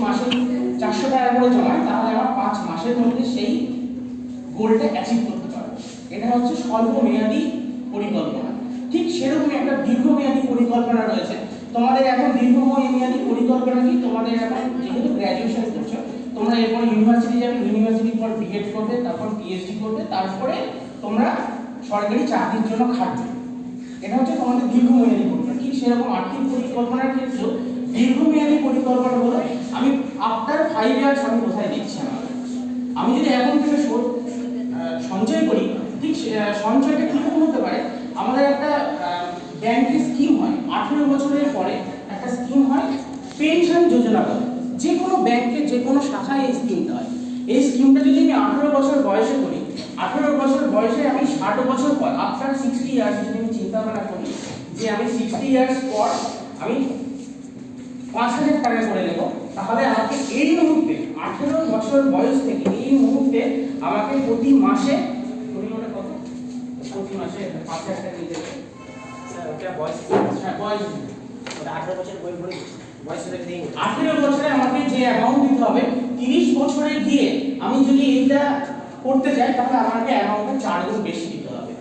মাসে 400 টাকা করে জমাই তাহলে আমার 5 মাসের মধ্যে সেই গোলটা অ্যাচিভ করতে পারবো। এটা হচ্ছে স্বল্পমেয়াদী পরিকল্পনা। ঠিক সেরকমই একটা দীর্ঘমেয়াদী পরিকল্পনা রয়েছে। তোমাদের এখন দীর্ঘমেয়াদী পরিকল্পনা কি? তোমাদের এখন যেহেতু গ্র্যাজুয়েশন করছো, তোমরা এরপর ইউনিভার্সিটি যাবে, ইউনিভার্সিটির পর বিএড করবে, তারপর পিএইচডি করবে, তারপরে তোমরা সরকারি চাকরির জন্য খাটবে। এটা হচ্ছে তোমাদের দীর্ঘমেয়াদী পরিকল্পনা। ঠিক সেরকম আর্থিক পরিকল্পনার ক্ষেত্রেও দীর্ঘমেয়াদী পরিকল্পনা হলো আমি আফটার 5 ইয়ার্স আমি কোথায় দেখছি আমি যদি এখন থেকে সঞ্চয় করি, ঠিক সঞ্চয়টা কিরকম হতে পারে? আমাদের একটা ব্যাংকে স্কিম হয় 18 বছরের পরে একটা স্কিম হয় পেনশন যোজনা বলে। যে কোনো ব্যাংকে যে কোনো শাখায় এই স্কিমটা হয়। এই স্কিমটা যদি আমি 18 বছর বয়সে করি, 18 বছর বয়সে আমি 60 বছর পর আফটার 60 ইয়ার্স যদি আমি চিন্তা ভাবনা করি যে আমি 60 ইয়ার্স পর আমি 5000 টাকা করে নেব, তাহলে আমাকে এই মুহূর্তে 18 বছর বয়স থেকে এই মুহূর্তে আমাকে প্রতি মাসে কত? প্রতি মাসে 5000 টাকা দিতে হবে। স্যার ওটা বয়স, হ্যাঁ বয়স ওটা 18 বছর বয়স হলে নেই। 18 বছরে আমাকে যে অ্যামাউন্ট দিতে হবে, 30 বছরে গিয়ে আমি যদি এইটা করতে যাই তাহলে আমাকে অ্যামাউন্টটা 4 গুণ বেশি দিতে হবে।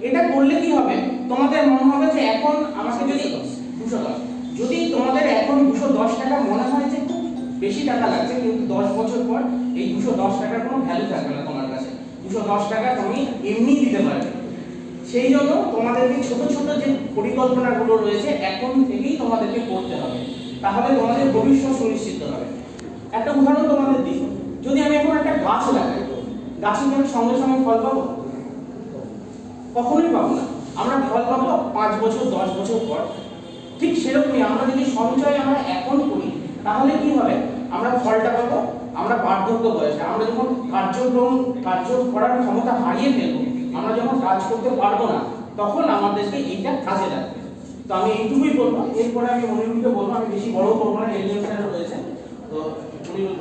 এটা করলে কি হবে? তোমাদের মনে হবে যে এখন আমাকে যদি 210, যদি তোমাদের এখন 210 টাকা মনে হয় যে খুব বেশি টাকা লাগছে, কিন্তু 10 বছর পর এই 210 টাকার কোনো ভ্যালু থাকবে না তোমার কাছে। 210 টাকা তুমি এমনি দিতে পারবে। সেই জন্য তোমাদেরকে ছোট ছোট যে পরিকল্পনাগুলো রয়েছে এখন থেকেই তোমাদেরকে করতে হবে, তাহলে তোমাদের ভবিষ্যৎ সুনিশ্চিত হবে। একটা উদাহরণ তোমাদের দিই, যদি আমি এখন একটা গাছ লাগাই, গাছে কি আমি সঙ্গে সঙ্গে ফল পাবো? কখনোই পাবো না। আমরা ফল পাবো 5 বছর 10 বছর পর। ঠিক সেরকমই আমরা যদি সঞ্চয় আমরা এখন করি তাহলে কি হবে? আমরা ফলটা পাবো আমরা বার্ধক্য বয়সে, আমরা যখন কার্য করার ক্ষমতা হারিয়ে ফেলবো, আমরা যখন কাজ করতে পারবো না, তখন আমাদেরকে এইটা কাজে লাগবে। তো আমি এইটুকুই বলবো। এরপরে আমি মনিরুলকে বলবো, আমি বেশি বড় করবো না, এলিমেন্টারি রয়েছে তো মনিরুল।